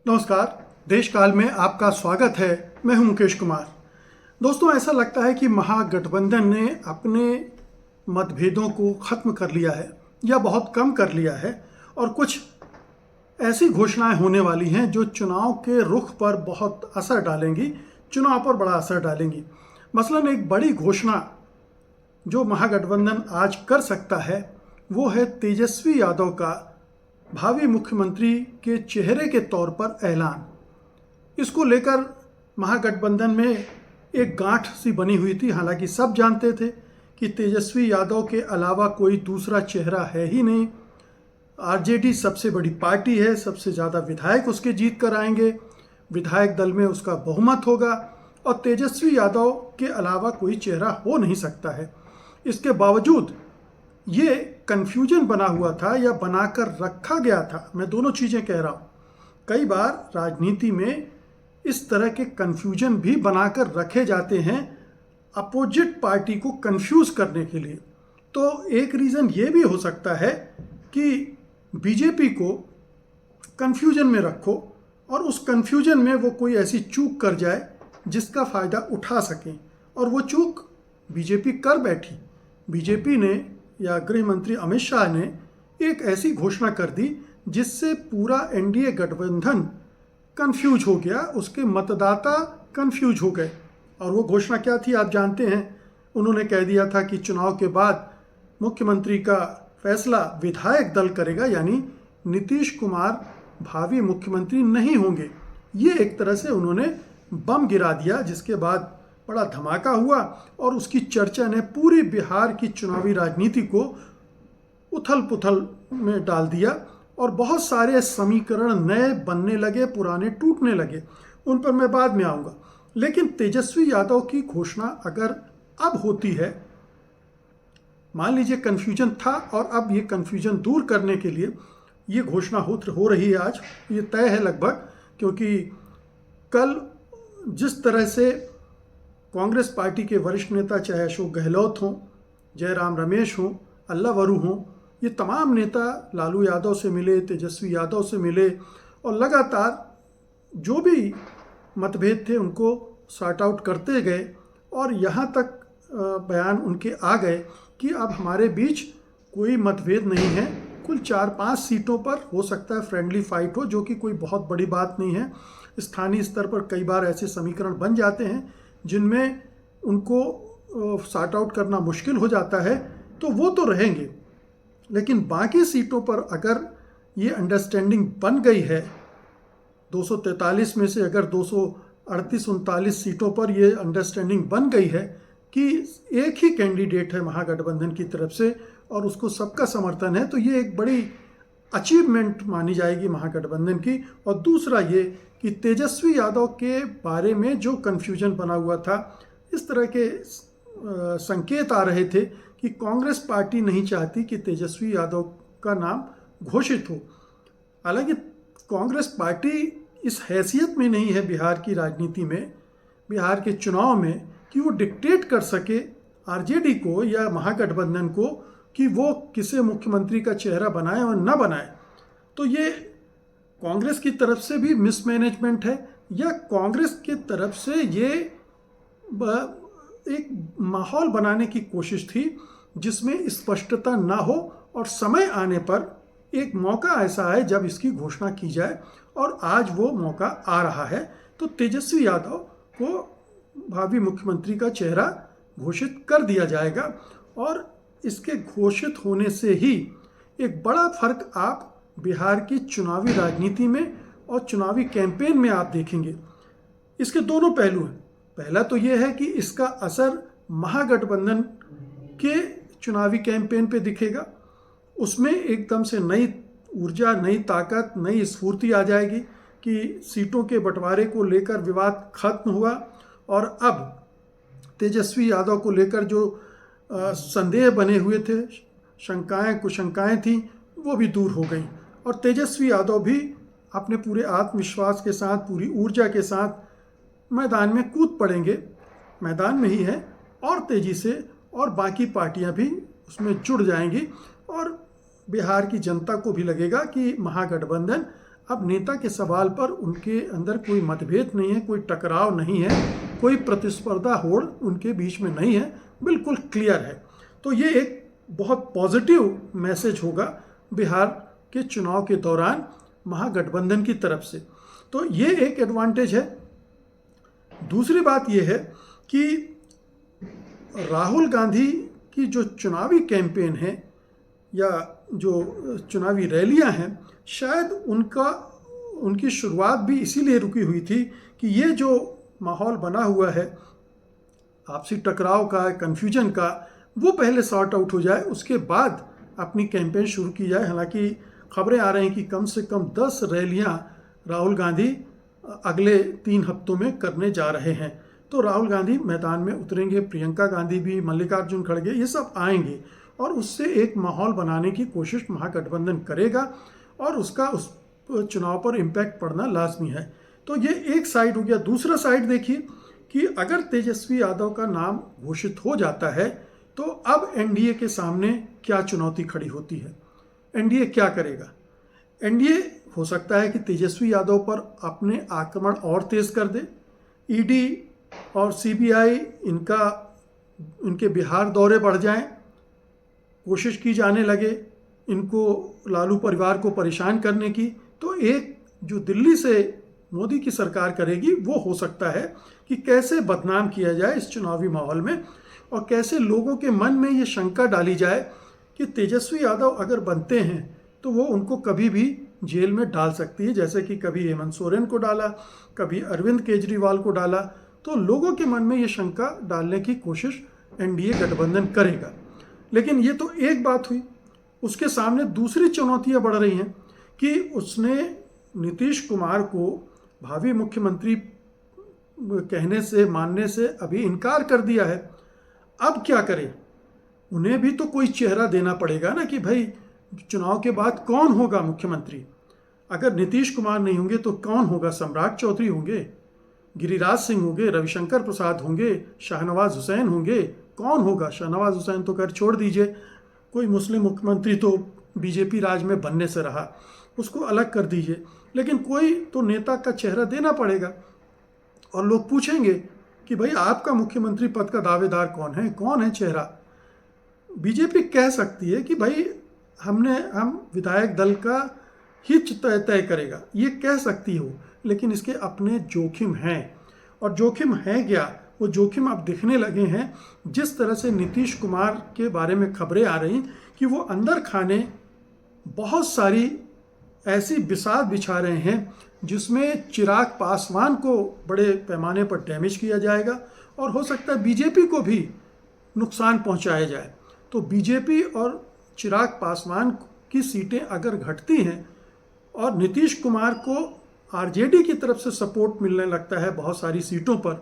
नमस्कार। देश काल में आपका स्वागत है। मैं हूं मुकेश कुमार। दोस्तों, ऐसा लगता है कि महागठबंधन ने अपने मतभेदों को खत्म कर लिया है या बहुत कम कर लिया है और कुछ ऐसी घोषणाएं होने वाली हैं जो चुनाव के रुख पर बहुत असर डालेंगी, चुनाव पर बड़ा असर डालेंगी। मसलन एक बड़ी घोषणा जो महागठबंधन आज कर सकता है वो है तेजस्वी यादव का भावी मुख्यमंत्री के चेहरे के तौर पर ऐलान। इसको लेकर महागठबंधन में एक गांठ सी बनी हुई थी। हालांकि सब जानते थे कि तेजस्वी यादव के अलावा कोई दूसरा चेहरा है ही नहीं। आरजेडी सबसे बड़ी पार्टी है, सबसे ज़्यादा विधायक उसके जीत कर आएंगे, विधायक दल में उसका बहुमत होगा और तेजस्वी यादव के अलावा कोई चेहरा हो नहीं सकता है। इसके बावजूद ये कन्फ्यूजन बना हुआ था या बनाकर रखा गया था। मैं दोनों चीज़ें कह रहा हूँ। कई बार राजनीति में इस तरह के कन्फ्यूजन भी बनाकर रखे जाते हैं अपोजिट पार्टी को कंफ्यूज करने के लिए। तो एक रीज़न ये भी हो सकता है कि बीजेपी को कन्फ्यूजन में रखो और उस कन्फ्यूजन में वो कोई ऐसी चूक कर जाए जिसका फ़ायदा उठा सकें, और वो चूक बीजेपी कर बैठी। बीजेपी ने या गृह मंत्री अमित शाह ने एक ऐसी घोषणा कर दी जिससे पूरा एनडीए गठबंधन कंफ्यूज हो गया, उसके मतदाता कंफ्यूज हो गए। और वो घोषणा क्या थी आप जानते हैं। उन्होंने कह दिया था कि चुनाव के बाद मुख्यमंत्री का फैसला विधायक दल करेगा, यानी नीतीश कुमार भावी मुख्यमंत्री नहीं होंगे। ये एक तरह से उन्होंने बम गिरा दिया, जिसके बाद बड़ा धमाका हुआ और उसकी चर्चा ने पूरी बिहार की चुनावी राजनीति को उथल पुथल में डाल दिया और बहुत सारे समीकरण नए बनने लगे, पुराने टूटने लगे। उन पर मैं बाद में आऊँगा। लेकिन तेजस्वी यादव की घोषणा अगर अब होती है, मान लीजिए कन्फ्यूजन था और अब ये कन्फ्यूजन दूर करने के लिए ये घोषणा हो रही है आज, ये तय है लगभग। क्योंकि कल जिस तरह से कांग्रेस पार्टी के वरिष्ठ नेता, चाहे अशोक गहलोत हों, जयराम रमेश हों, अल्लाह वरू हों, ये तमाम नेता लालू यादव से मिले, तेजस्वी यादव से मिले और लगातार जो भी मतभेद थे उनको सॉर्ट आउट करते गए। और यहाँ तक बयान उनके आ गए कि अब हमारे बीच कोई मतभेद नहीं है। कुल 4-5 सीटों पर हो सकता है फ्रेंडली फाइट हो, जो कि कोई बहुत बड़ी बात नहीं है। स्थानीय स्तर पर कई बार ऐसे समीकरण बन जाते हैं जिनमें उनको सॉर्ट आउट करना मुश्किल हो जाता है, तो वो तो रहेंगे। लेकिन बाकी सीटों पर अगर ये अंडरस्टैंडिंग बन गई है, 243 में से अगर 238-39 सीटों पर ये अंडरस्टैंडिंग बन गई है कि एक ही कैंडिडेट है महागठबंधन की तरफ से और उसको सबका समर्थन है, तो ये एक बड़ी अचीवमेंट मानी जाएगी महागठबंधन की। और दूसरा ये कि तेजस्वी यादव के बारे में जो कन्फ्यूजन बना हुआ था, इस तरह के संकेत आ रहे थे कि कांग्रेस पार्टी नहीं चाहती कि तेजस्वी यादव का नाम घोषित हो। हालांकि कांग्रेस पार्टी इस हैसियत में नहीं है बिहार की राजनीति में, बिहार के चुनाव में, कि वो डिक्टेट कर सके आरजेडी को या महागठबंधन को कि वो किसे मुख्यमंत्री का चेहरा बनाए और न बनाए। तो ये कांग्रेस की तरफ से भी मिसमैनेजमेंट है या कांग्रेस की तरफ से ये एक माहौल बनाने की कोशिश थी जिसमें स्पष्टता ना हो और समय आने पर एक मौका ऐसा है जब इसकी घोषणा की जाए, और आज वो मौका आ रहा है। तो तेजस्वी यादव को भावी मुख्यमंत्री का चेहरा घोषित कर दिया जाएगा और इसके घोषित होने से ही एक बड़ा फर्क आप बिहार की चुनावी राजनीति में और चुनावी कैंपेन में आप देखेंगे। इसके दोनों पहलू हैं। पहला तो ये है कि इसका असर महागठबंधन के चुनावी कैंपेन पे दिखेगा। उसमें एकदम से नई ऊर्जा, नई ताकत, नई स्फूर्ति आ जाएगी कि सीटों के बंटवारे को लेकर विवाद खत्म हुआ और अब तेजस्वी यादव को लेकर जो संदेह बने हुए थे, शंकाएं कुशंकाएं थी, वो भी दूर हो गई और तेजस्वी यादव भी अपने पूरे आत्मविश्वास के साथ, पूरी ऊर्जा के साथ मैदान में कूद पड़ेंगे। मैदान में ही है और तेज़ी से, और बाकी पार्टियां भी उसमें जुड़ जाएंगी और बिहार की जनता को भी लगेगा कि महागठबंधन अब नेता के सवाल पर उनके अंदर कोई मतभेद नहीं है, कोई टकराव नहीं है, कोई प्रतिस्पर्धा होड़ उनके बीच में नहीं है, बिल्कुल क्लियर है। तो ये एक बहुत पॉजिटिव मैसेज होगा बिहार के चुनाव के दौरान महागठबंधन की तरफ से। तो ये एक एडवांटेज है। दूसरी बात ये है कि राहुल गांधी की जो चुनावी कैंपेन है या जो चुनावी रैलियां हैं, शायद उनकी शुरुआत भी इसीलिए रुकी हुई थी कि ये जो माहौल बना हुआ है आपसी टकराव का, कन्फ्यूजन का, वो पहले सॉर्ट आउट हो जाए, उसके बाद अपनी कैंपेन शुरू की जाए। हालांकि खबरें आ रही हैं कि कम से कम 10 रैलियां राहुल गांधी अगले 3 हफ्तों में करने जा रहे हैं। तो राहुल गांधी मैदान में उतरेंगे, प्रियंका गांधी भी, मल्लिकार्जुन खड़गे, ये सब आएंगे और उससे एक माहौल बनाने की कोशिश महागठबंधन करेगा और उसका उस चुनाव पर इम्पैक्ट पड़ना लाजमी है। तो ये एक साइड हो गया। दूसरा साइड देखिए कि अगर तेजस्वी यादव का नाम घोषित हो जाता है तो अब एनडीए के सामने क्या चुनौती खड़ी होती है, एनडीए क्या करेगा। एनडीए हो सकता है कि तेजस्वी यादव पर अपने आक्रमण और तेज कर दे, ईडी और सीबीआई इनके बिहार दौरे बढ़ जाएं, कोशिश की जाने लगे इनको, लालू परिवार को परेशान करने की। तो एक जो दिल्ली से मोदी की सरकार करेगी वो हो सकता है कि कैसे बदनाम किया जाए इस चुनावी माहौल में और कैसे लोगों के मन में ये शंका डाली जाए कि तेजस्वी यादव अगर बनते हैं तो वो उनको कभी भी जेल में डाल सकती है, जैसे कि कभी हेमंत सोरेन को डाला, कभी अरविंद केजरीवाल को डाला। तो लोगों के मन में ये शंका डालने की कोशिश एनडीए गठबंधन करेगा। लेकिन ये तो एक बात हुई, उसके सामने दूसरी चुनौतियां बढ़ रही हैं कि उसने नीतीश कुमार को भावी मुख्यमंत्री कहने से, मानने से अभी इनकार कर दिया है। अब क्या करें, उन्हें भी तो कोई चेहरा देना पड़ेगा ना कि भाई चुनाव के बाद कौन होगा मुख्यमंत्री। अगर नीतीश कुमार नहीं होंगे तो कौन होगा, सम्राट चौधरी होंगे, गिरिराज सिंह होंगे, रविशंकर प्रसाद होंगे, शाहनवाज हुसैन होंगे, कौन होगा। शाहनवाज हुसैन तो कर छोड़ दीजिए, कोई मुस्लिम मुख्यमंत्री तो बीजेपी राज में बनने से रहा, उसको अलग कर दीजिए, लेकिन कोई तो नेता का चेहरा देना पड़ेगा। और लोग पूछेंगे कि भाई आपका मुख्यमंत्री पद का दावेदार कौन है चेहरा। बीजेपी कह सकती है कि भाई हम विधायक दल का ही तय करेगा, ये कह सकती हो, लेकिन इसके अपने जोखिम हैं। और जोखिम है क्या, वो जोखिम अब दिखने लगे हैं जिस तरह से नीतीश कुमार के बारे में खबरें आ रही कि वो अंदर खाने बहुत सारी ऐसी बिसात बिछा रहे हैं जिसमें चिराग पासवान को बड़े पैमाने पर डैमेज किया जाएगा और हो सकता है बीजेपी को भी नुकसान पहुंचाया जाए। तो बीजेपी और चिराग पासवान की सीटें अगर घटती हैं और नीतीश कुमार को आरजेडी की तरफ से सपोर्ट मिलने लगता है बहुत सारी सीटों पर,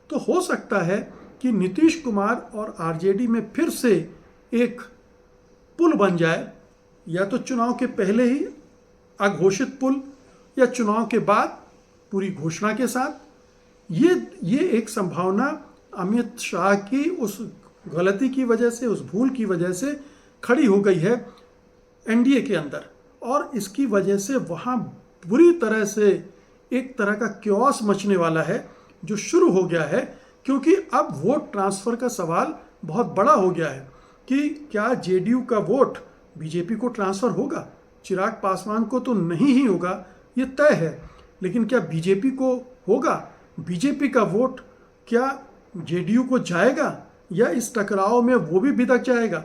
तो हो सकता है कि नीतीश कुमार और आरजेडी में फिर से एक पुल बन जाए, या तो चुनाव के पहले ही अघोषित पुल या चुनाव के बाद पूरी घोषणा के साथ। ये एक संभावना अमित शाह की उस गलती की वजह से, उस भूल की वजह से खड़ी हो गई है एनडीए के अंदर, और इसकी वजह से वहाँ बुरी तरह से एक तरह का क्योस मचने वाला है जो शुरू हो गया है, क्योंकि अब वोट ट्रांसफ़र का सवाल बहुत बड़ा हो गया है कि क्या जेडीयू का वोट बीजेपी को ट्रांसफ़र होगा। चिराग पासवान को तो नहीं ही होगा, ये तय है, लेकिन क्या बीजेपी को होगा। बीजेपी का वोट क्या जेडीयू को जाएगा या इस टकराव में वो भी बिदक जाएगा।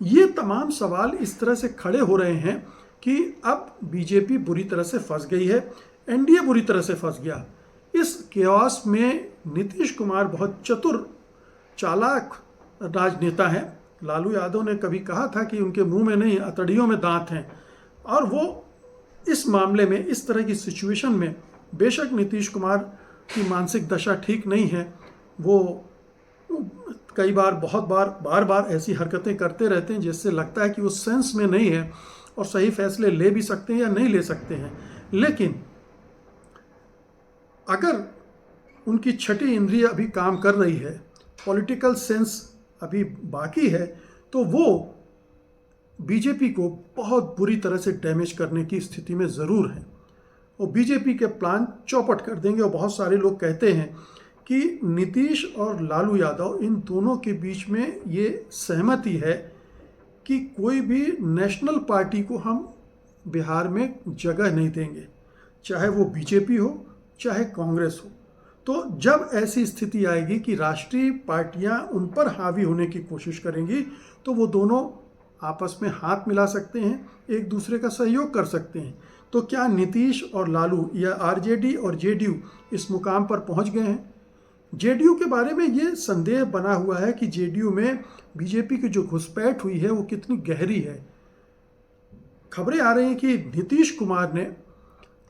ये तमाम सवाल इस तरह से खड़े हो रहे हैं कि अब बीजेपी बुरी तरह से फंस गई है, एनडीए बुरी तरह से फंस गया। इस केओस में नीतीश कुमार बहुत चतुर चालाक राजनेता हैं। लालू यादव ने कभी कहा था कि उनके मुंह में नहीं अतड़ियों में दांत हैं, और वो इस मामले में, इस तरह की सिचुएशन में, बेशक नीतीश कुमार की मानसिक दशा ठीक नहीं है, वो कई बार बार बार ऐसी हरकतें करते रहते हैं जिससे लगता है कि वो सेंस में नहीं है और सही फैसले ले भी सकते हैं या नहीं ले सकते हैं। लेकिन अगर उनकी छठी इंद्रिय अभी काम कर रही है, पॉलिटिकल सेंस अभी बाकी है, तो वो बीजेपी को बहुत बुरी तरह से डैमेज करने की स्थिति में ज़रूर है। और बीजेपी के प्लान चौपट कर देंगे। और बहुत सारे लोग कहते हैं कि नीतीश और लालू यादव इन दोनों के बीच में ये सहमति है कि कोई भी नेशनल पार्टी को हम बिहार में जगह नहीं देंगे, चाहे वो बीजेपी हो चाहे कांग्रेस हो। तो जब ऐसी स्थिति आएगी कि राष्ट्रीय पार्टियां उन पर हावी होने की कोशिश करेंगी, तो वो दोनों आपस में हाथ मिला सकते हैं, एक दूसरे का सहयोग कर सकते हैं। तो क्या नीतीश और लालू या आरजेडी और जेडीयू इस मुकाम पर पहुंच गए हैं? जेडीयू के बारे में ये संदेह बना हुआ है कि जेडीयू में बीजेपी की जो घुसपैठ हुई है वो कितनी गहरी है। खबरें आ रही हैं कि नीतीश कुमार ने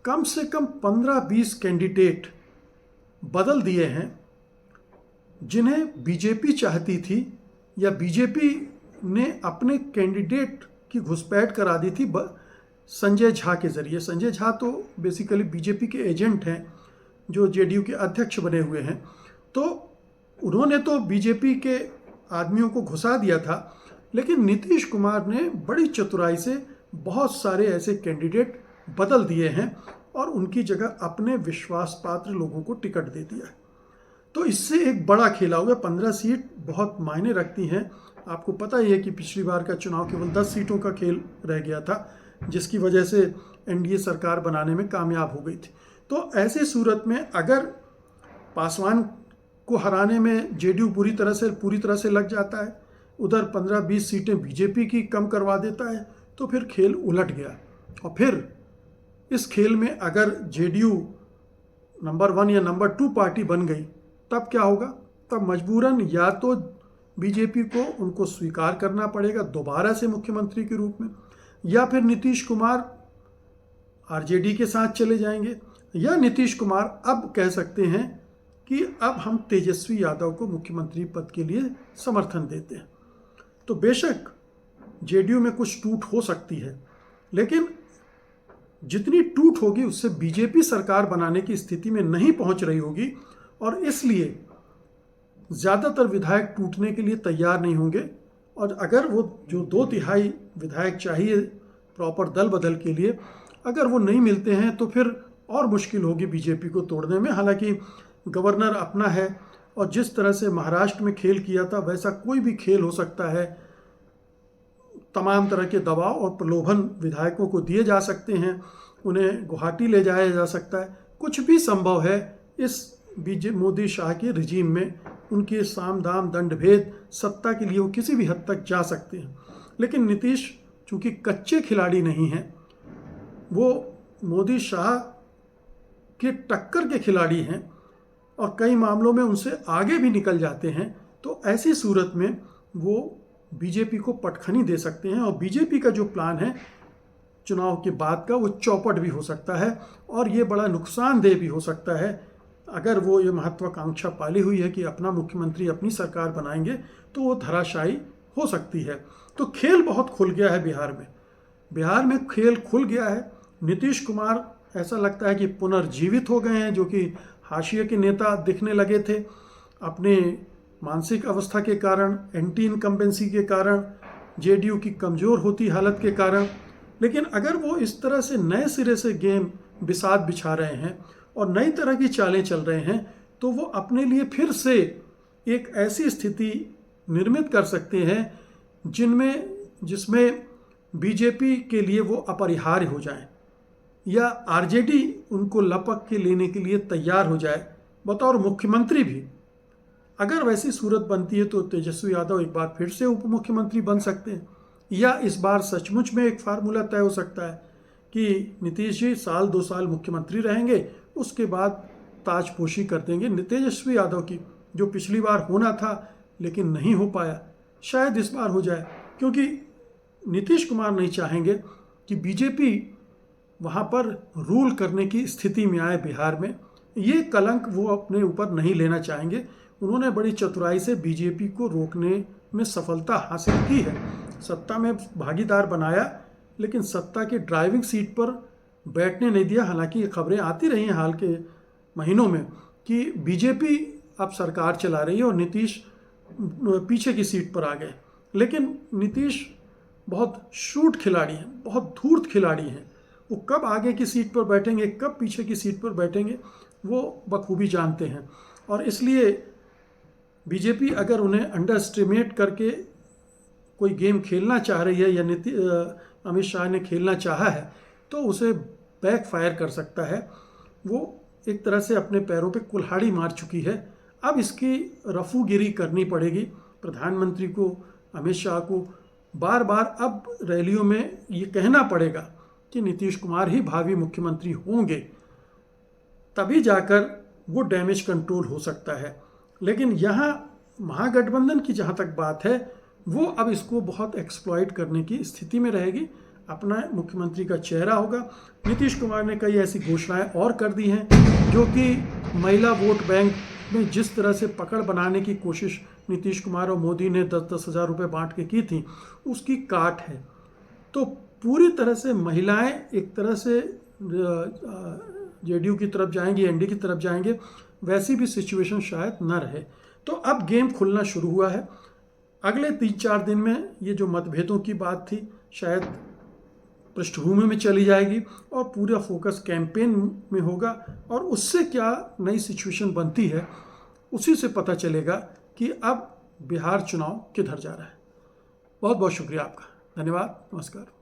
कम से कम 15-20 कैंडिडेट बदल दिए हैं, जिन्हें बीजेपी चाहती थी या बीजेपी ने अपने कैंडिडेट की घुसपैठ करा दी थी संजय झा के जरिए। संजय झा तो बेसिकली बीजेपी के एजेंट हैं जो जेडीयू के अध्यक्ष बने हुए हैं। तो उन्होंने तो बीजेपी के आदमियों को घुसा दिया था, लेकिन नीतीश कुमार ने बड़ी चतुराई से बहुत सारे ऐसे कैंडिडेट बदल दिए हैं और उनकी जगह अपने विश्वास पात्र लोगों को टिकट दे दिया है। तो इससे एक बड़ा खेला हुआ। 15 सीट बहुत मायने रखती हैं। आपको पता ही है कि पिछली बार का चुनाव केवल 10 सीटों का खेल रह गया था, जिसकी वजह से एनडीए सरकार बनाने में कामयाब हो गई थी। तो ऐसी सूरत में अगर पासवान को हराने में जेडीयू पूरी तरह से लग जाता है, उधर 15-20 सीटें बीजेपी की कम करवा देता है, तो फिर खेल उलट गया। और फिर इस खेल में अगर जेडीयू नंबर 1 या नंबर 2 पार्टी बन गई, तब क्या होगा? तब मजबूरन या तो बीजेपी को उनको स्वीकार करना पड़ेगा दोबारा से मुख्यमंत्री के रूप में, या फिर नीतीश कुमार आरजेडी के साथ चले जाएंगे, या नीतीश कुमार अब कह सकते हैं कि अब हम तेजस्वी यादव को मुख्यमंत्री पद के लिए समर्थन देते हैं। तो बेशक जेडीयू में कुछ टूट हो सकती है, लेकिन जितनी टूट होगी उससे बीजेपी सरकार बनाने की स्थिति में नहीं पहुंच रही होगी, और इसलिए ज़्यादातर विधायक टूटने के लिए तैयार नहीं होंगे। और अगर वो जो 2/3 विधायक चाहिए प्रॉपर दल बदल के लिए, अगर वो नहीं मिलते हैं तो फिर और मुश्किल होगी बीजेपी को तोड़ने में। हालांकि गवर्नर अपना है, और जिस तरह से महाराष्ट्र में खेल किया था वैसा कोई भी खेल हो सकता है। तमाम तरह के दबाव और प्रलोभन विधायकों को दिए जा सकते हैं, उन्हें गुवाहाटी ले जाया जा सकता है, कुछ भी संभव है इस मोदी शाह के रिजीम में। उनके साम दाम दंड भेद सत्ता के लिए वो किसी भी हद तक जा सकते हैं। लेकिन नीतीश चूंकि कच्चे खिलाड़ी नहीं हैं, वो मोदी शाह के टक्कर के खिलाड़ी हैं और कई मामलों में उनसे आगे भी निकल जाते हैं। तो ऐसी सूरत में वो बीजेपी को पटखनी दे सकते हैं, और बीजेपी का जो प्लान है चुनाव के बाद का, वो चौपट भी हो सकता है, और ये बड़ा नुकसानदेह भी हो सकता है। अगर वो ये महत्वाकांक्षा पाली हुई है कि अपना मुख्यमंत्री अपनी सरकार बनाएंगे, तो वो धराशायी हो सकती है। तो खेल बहुत खुल गया है बिहार में खेल खुल गया है। नीतीश कुमार ऐसा लगता है कि पुनर्जीवित हो गए हैं, जो कि हाशिए के नेता दिखने लगे थे अपने मानसिक अवस्था के कारण, एंटी इनकम्बेंसी के कारण, जेडीयू की कमज़ोर होती हालत के कारण। लेकिन अगर वो इस तरह से नए सिरे से गेम बिसात बिछा रहे हैं और नई तरह की चालें चल रहे हैं, तो वो अपने लिए फिर से एक ऐसी स्थिति निर्मित कर सकते हैं जिसमें बीजेपी के लिए वो अपरिहार्य हो जाए, या आरजेडी उनको लपक के लेने के लिए तैयार हो जाए बतौर मुख्यमंत्री भी। अगर वैसी सूरत बनती है तो तेजस्वी यादव एक बार फिर से उप मुख्यमंत्री बन सकते हैं, या इस बार सचमुच में एक फार्मूला तय हो सकता है कि नीतीश जी 1-2 साल मुख्यमंत्री रहेंगे, उसके बाद ताजपोशी कर देंगे तेजस्वी यादव की, जो पिछली बार होना था लेकिन नहीं हो पाया। शायद इस बार हो जाए, क्योंकि नीतीश कुमार नहीं चाहेंगे कि बीजेपी वहाँ पर रूल करने की स्थिति में आए बिहार में। ये कलंक वो अपने ऊपर नहीं लेना चाहेंगे। उन्होंने बड़ी चतुराई से बीजेपी को रोकने में सफलता हासिल की है, सत्ता में भागीदार बनाया, लेकिन सत्ता की ड्राइविंग सीट पर बैठने नहीं दिया। हालांकि ये खबरें आती रही हैं हाल के महीनों में कि बीजेपी अब सरकार चला रही है और नीतीश पीछे की सीट पर आ गए। लेकिन नीतीश बहुत शूट खिलाड़ी हैं, बहुत धूर्त खिलाड़ी हैं। वो कब आगे की सीट पर बैठेंगे, कब पीछे की सीट पर बैठेंगे, वो बखूबी जानते हैं। और इसलिए बीजेपी अगर उन्हें अंडर एस्टिमेट करके कोई गेम खेलना चाह रही है या अमित शाह ने खेलना चाहा है तो उसे बैक फायर कर सकता है। वो एक तरह से अपने पैरों पे कुल्हाड़ी मार चुकी है। अब इसकी रफूगिरी करनी पड़ेगी प्रधानमंत्री को, अमित शाह को। बार बार अब रैलियों में ये कहना पड़ेगा कि नीतीश कुमार ही भावी मुख्यमंत्री होंगे, तभी जाकर वो डैमेज कंट्रोल हो सकता है। लेकिन यहाँ महागठबंधन की जहाँ तक बात है, वो अब इसको बहुत एक्सप्लॉइट करने की स्थिति में रहेगी। अपना मुख्यमंत्री का चेहरा होगा। नीतीश कुमार ने कई ऐसी घोषणाएं और कर दी हैं जो कि महिला वोट बैंक में जिस तरह से पकड़ बनाने की कोशिश नीतीश कुमार और मोदी ने 10-10 हज़ार रुपये बांट के की थी, उसकी काट है। तो पूरी तरह से महिलाएं एक तरह से जेडीयू की तरफ जाएंगी, एनडीए की तरफ जाएंगे, वैसी भी सिचुएशन शायद न रहे। तो अब गेम खुलना शुरू हुआ है। अगले 3-4 दिन में ये जो मतभेदों की बात थी शायद पृष्ठभूमि में चली जाएगी और पूरा फोकस कैंपेन में होगा। और उससे क्या नई सिचुएशन बनती है, उसी से पता चलेगा कि अब बिहार चुनाव किधर जा रहा है। बहुत बहुत शुक्रिया आपका। धन्यवाद। नमस्कार।